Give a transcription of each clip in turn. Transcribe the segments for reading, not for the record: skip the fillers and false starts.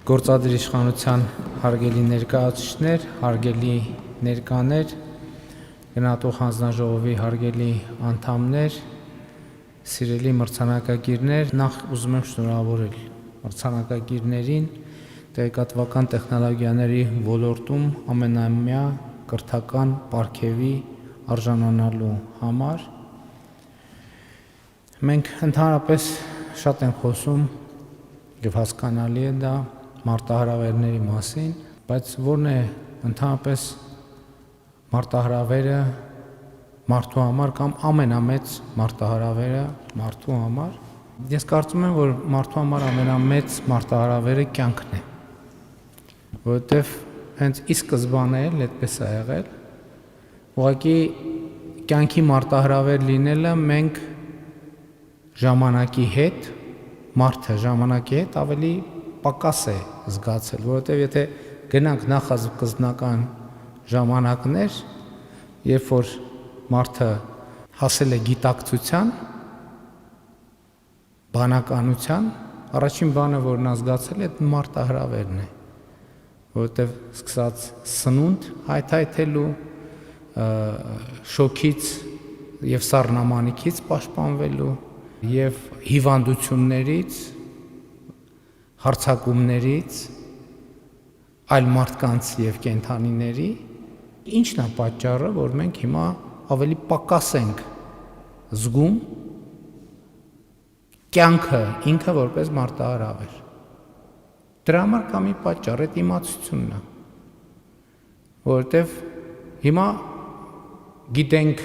Գործադիր իշխանության հարգելի ներկայացուցիչներ, հարգելի ներկաներ, գնահատող հանձնաժողովի հարգելի անդամներ, սիրելի մրցանակակիրներ, նախ ուզում եմ շնորհավորել մրցանակակիրներին տեղեկատվական տեխնոլոգիաների ոլորտում ամենամյա կրթական պարգևի արժանանալու համար։ Մենք ընդհանրապես շատ ենք խոսում եւ հասկանալի է դա մարտահրավերների մասին, բայց որն է ընդհանրապես մարտահրավերը մարդու համար կամ ամենամեծ մարտահրավերը մարդու համար։ Ես կարծում եմ, որ մարդու համար ամենամեծ մարտահրավերը կյանքն է, որովհետև հենց ի սկզբանե էլ այդպես է եղել։ Ուղղակի կյանքի մարտահրավեր լինելը մենք ժամանակի հետ, մարդը ժամանակի հետ ավելի պակաս է զգացել, որովհետև եթե գնանք նախասկզբնական ժամանակներ, երբ որ մարդը հասել է գիտակցության, բանականության, առաջին բանը, որ նա զգացել է, այդ մարտահրավերն է, որովհետև սկսած սնունդ հայթայթելու, շոքից եւ սառնամանիքից պաշտպանվելու եւ հիվանդություններից, հարձակումներից, այլ մարդկանց եւ կենդանիների, ինչն է պատճառը, որ մենք հիմա ավելի պակաս ենք զգում կյանքը ինքը որպես մարտահրավեր։ Դրա համար կա մի պատճառ, այդ իմացությունն է, որովհետեւ հիմա գիտենք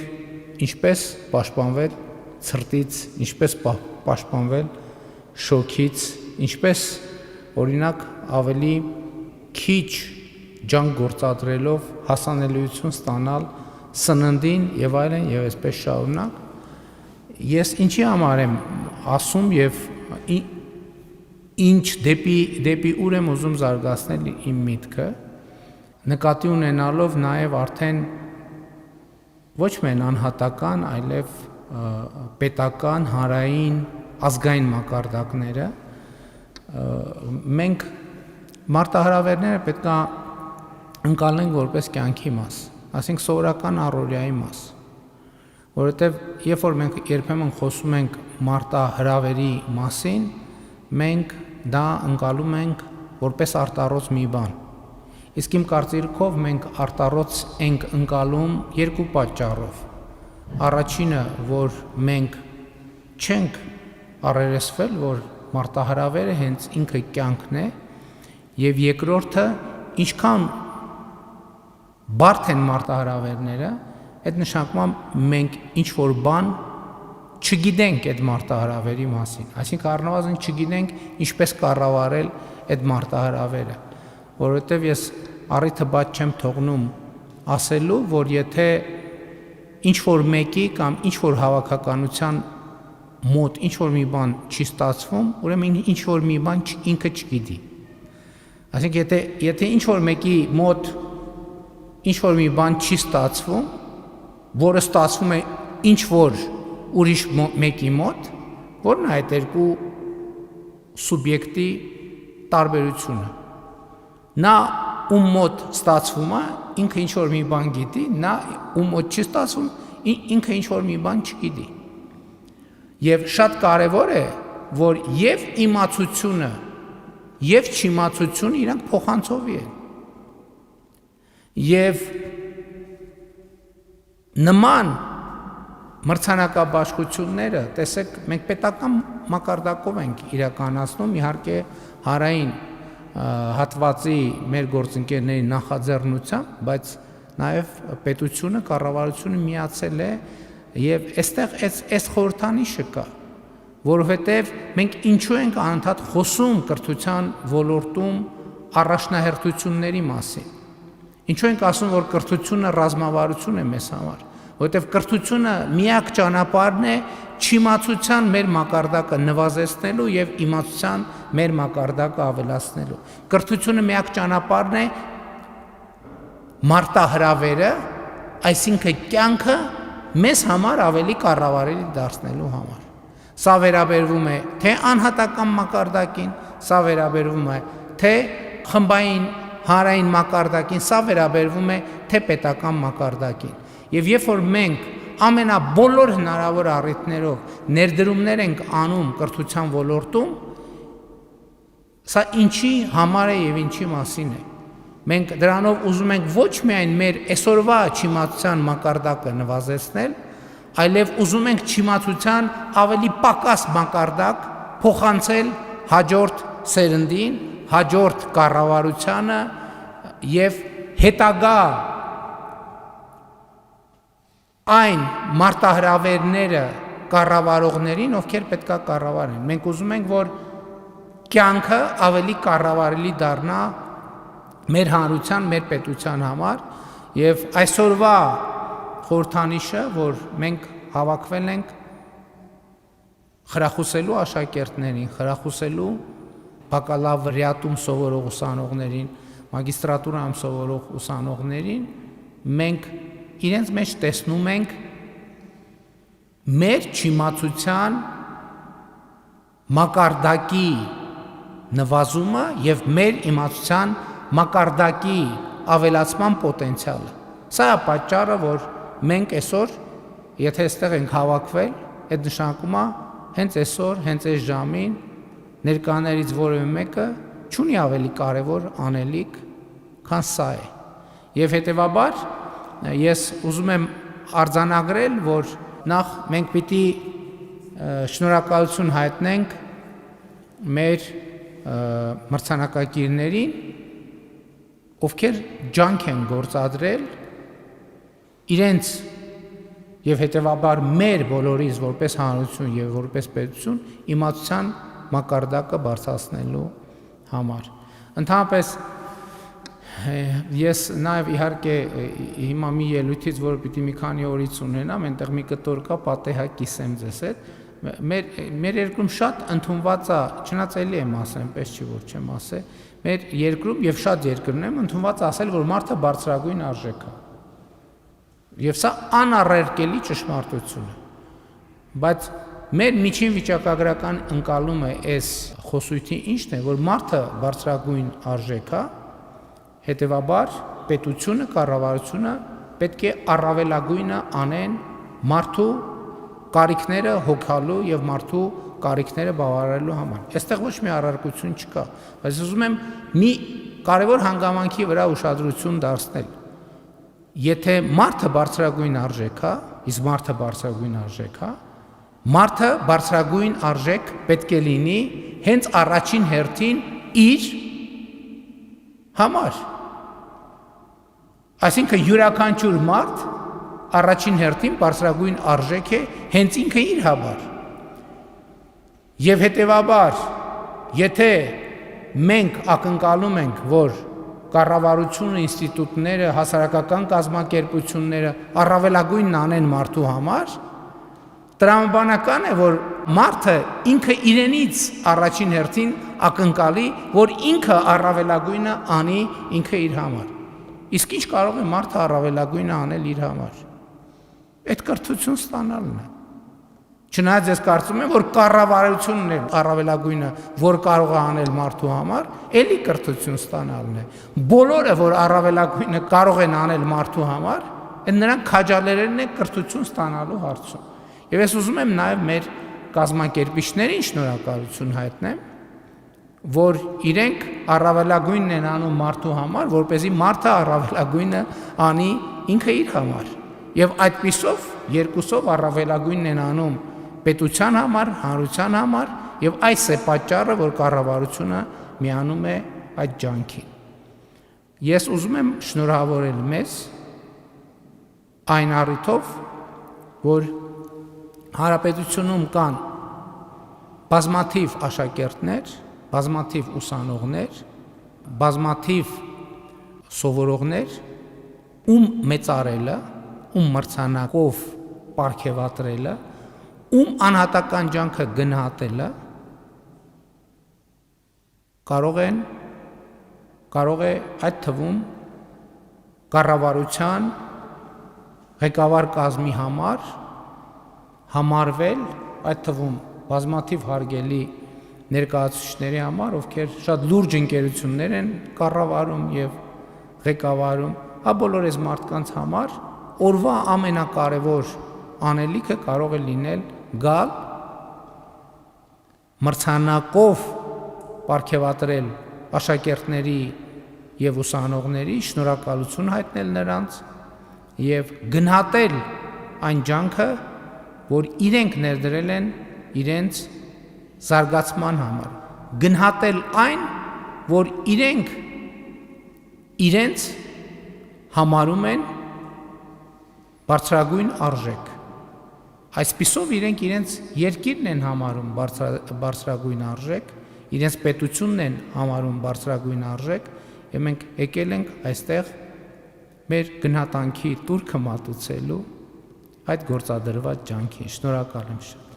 ինչպես պաշտպանվել ցրտից, ինչպես պաշտպանվել շոքից, ինչպես օրինակ ավելի քիչ ջանք գործադրելով հասանելիություն ստանալ սննդին եւ այլն եւ այսպես շարունակ։ Ես ինչի համար եմ ասում եւ ինչ դեպի ուր եմ ուզում զարգացնել իմ միտքը, նկատի ունենալով նաեւ արդեն ոչ միայն անհատական, այլև պետական, հանրային, ազգային մակարդակները, մենք մարտահրավերները պետք է ընկալենք որպես կյանքի մաս, ասենք սովորական առօրյայի մաս, որովհետև երբ որ մենք երբեմն խոսում ենք մարտահրավերի մասին, մենք դա ընկալում ենք որպես արտառոց մի բան, իսկ իմ կարծիքով մենք արտառոց ենք ընկալում երկու պատճառով։ Առաջինը, որ մենք չենք առերեսվել, որ մարտահրավերը հենց ինքը կյանքն է, եւ երկրորդը, ինչքան բարդ են մարտահրավերները, այդ նշանակում մենք ինչ-որ բան չգիտենք այդ մարտահրավերի մասին, այսինքն առնվազն չգիտենք ինչպես կառավարել այդ մարտահրավերը, որովհետեւ ես առիթը բաց չեմ թողնում ասելու, որ եթե ինչ-որ մեկի կամ ինչ-որ հավաքականության մոտ ինչ-որ մի բան չի ստացվում, ուրեմն ինչ-որ մի բան ինքը չգիտի։ Այսինքն եթե ինչ-որ մեկի մոտ ինչ-որ մի բան չի ստացվում, որը ստացվում է ինչ-որ ուրիշ մեկի մոտ, որն է այդ երկու սուբյեկտի տարբերությունը։ Նա ում մոտ ստացվում է, ինքը ինչ-որ մի բան գիտի, նա ում մոտ չի ստացվում, ինքը ինչ-որ մի բան չգիտի։ Եվ շատ կարևոր է, որ եւ իմացությունը, եւ չիմացությունը իրանք փոխանցովի են։ Եվ նման մրցանակաբաշխությունները, տեսեք, մենք պետական մակարդակով ենք իրականացնում, իհարկե հանրային հատվածի մեր գործընկերների նախաձեռնությամբ, բայց նաև պետությունը, կառավարությունը միացել է եւ այստեղ այս խորհրդանիշը կա, որովհետեւ մենք ինչու ենք անընդհատ խոսում կրթության ոլորտում առաջնահերթությունների մասին։ Ինչու ենք ասում, որ կրթությունը ռազմավարություն է մեզ համար, որովհետեւ կրթությունը միակ ճանապարհն է չիմացության մեր մակարդակը նվազեցնելու եւ իմացության մեր մակարդակը ավելացնելու։ Կրթությունը միակ ճանապարհն է մարտահրավերը, այսինքն կյանքը մեզ համար ավելի կառավարելի դարձնելու համար։ Սա վերաբերվում է թե անհատական մակարդակին, սա վերաբերվում է թե խմբային հանրային մակարդակին, սա վերաբերվում է թե պետական մակարդակին։ Եվ երբ որ մենք ամենաբոլոր հնարավոր առիթներով ներդրումներ ենք անում կրթության ոլորտում, սա ինչի համար է եւ ինչի մասին է։ Մենք դրանով ուզում ենք ոչ միայն մեր այսօրվա չիմացության մակարդակը նվազեցնել, այլև ուզում ենք չիմացության ավելի պակաս մակարդակ փոխանցել հաջորդ սերնդին, հաջորդ կառավարությանը եւ հետագա այն մարտահրավերները կառավարողներին, ովքեր պետքա կառավարեն։ Մենք ուզում ենք, որ կյանքը ավելի կառավարելի դառնա մեր հանրության, մեր պետության համար, եւ այսօրվա խորհրդանիշը, որ մենք հավաքվել ենք խրախուսելու աշակերտներին, խրախուսելու բակալավրիատում սովորող ուսանողներին, մագիստրատուրայում սովորող ուսանողներին, մենք իրենց մեջ տեսնում ենք մեր չիմացության մակարդակի նվազումը եւ մեր իմացության մակարդակի ավելացման պոտենցիալը։ Սա է պատճառը, որ մենք այսօր, եթե այստեղ ենք հավաքվել, այդ նշանակում է հենց այսօր, հենց այս ժամին ներկաներից որևէ մեկը չունի ավելի կարևոր անելիք, քան սա է։ Եվ հետեւաբար ես ուզում եմ արձանագրել, որ նախ մենք պիտի շնորհակալություն հայտնենք մեր մրցանակակիրներին, ովքեր ջանք են գործադրել իրենց եւ հետեւաբար մեր բոլորիս որպես հանրություն եւ որպես պետություն իմացության մակարդակը բարձրացնելու համար։ Ընդհանրապես ես նաև իհարկե հիմա մի ելույթից, որ պիտի մի քանի օրից ունենամ, այնտեղ մի կտոր կա, պատեհա կիսեմ ձեզ հետ։ Մեր երկրում շատ ընդունված է, չնայած էլի եմ ասել, այնպես չի որ չեմ ասել, մեր երկրում եւ շատ երկրներում եմ ընդունված ասել, որ մարդը բարձրագույն արժեք է։ Եվ սա անառարկելի ճշմարտություն է։ Բայց մեր միջին վիճակագրական ընկալումը այս խոսույթի ինչն է, որ մարդը բարձրագույն արժեք է, հետևաբար պետությունը, կառավարությունը պետք է առավելագույնը անեն մարդու կարիքները հոգալու եւ մարդու կարիքները բավարարելու համար։ Այստեղ ոչ մի առարկություն չկա, բայց ուզում եմ մի կարևոր հանգամանքի վրա ուշադրություն դարձնել։ Եթե մարդը բարձրագույն արժեք է, իսկ մարդը բարձրագույն արժեք է, մարդը բարձրագույն արժեք պետք է լինի հենց առաջին հերթին իր համար։ Այսինքն յուրաքանչյուր մարդ առաջին հերթին բարձրագույն արժեք է հենց ինքը իր համար։ Եվ հետևաբար, եթե մենք ակնկալում ենք, որ կառավարությունը, ինստիտուտները, հասարակական կազմակերպությունները առավելագույնն անեն մարդու համար, տրամաբանական է, որ մարդը ինքը իրենից առաջին հերթին ակնկալի, որ ինքը առավելագույնը անի ինքը իր համար։ Իսկ ինչ կարող է մարդը առավելագույնը անել իր համար։ Այդ կրթություն ստանալն է։ Չնայած ես կարծում եմ, որ կառավարությունն է առավելագույնը, որ կարող է անել մարդու համար, էլի կրթություն ստանալն է։ Բոլորը, որ առավելագույնը կարող են անել մարդու համար, այդ նրանք քաջալերելն է կրթություն ստանալու հարցում։ Եվ ես ուզում եմ նաև մեր կազմակերպիչներին շնորհակալություն հայտնեմ, որ իրենք առավելագույնն են անում մարդու համար, որպեսզի մարդը առավելագույնը անի ինքը իր համար։ Եվ այդպիսով երկուսով առավելագույնն են անում պետության համար, հանրության համար, եւ այս է պատճառը, որ կառավարությունը միանում է այդ ջանքին։ Ես ուզում եմ շնորհավորել մեզ այն առիթով, որ հանրապետությունում կան բազմաթիվ աշակերտներ, բազմաթիվ ուսանողներ, բազմաթիվ սովորողներ, ում մեծարելը, ում մրցանակով պարգևատրելը, ում անհատական ջանքը գնահատելը կարող է այդ թվում կառավարության ղեկավար կազմի համար համարվել, այդ թվում բազմաթիվ հարգելի ներկայացուցիչների համար, ովքեր շատ լուրջ ընկերություններ են կառավարում եւ ղեկավարում, բոլոր այս մարդկանց համար օրվա ամենակարևոր անելիքը կարող է լինել գալ մրցանակով պարգևատրել աշակերտների եւ ուսանողների, շնորհակալություն հայտնել նրանց եւ գնահատել այն ջանքը, որ իրենք ներդրել են իրենց զարգացման համար, գնահատել այն, որ իրենց համարում են բարձրագույն արժեք։ Այսպիսով իրենք իրենց երկիրն են համարում բարձրագույն արժեք, իրենց պետությունն են համարում բարձրագույն արժեք, եւ մենք եկել ենք այստեղ մեր գնահատանքի տուրքը մատուցելու այդ գործադրված ջանքին։ Շնորհակալ եմ շատ։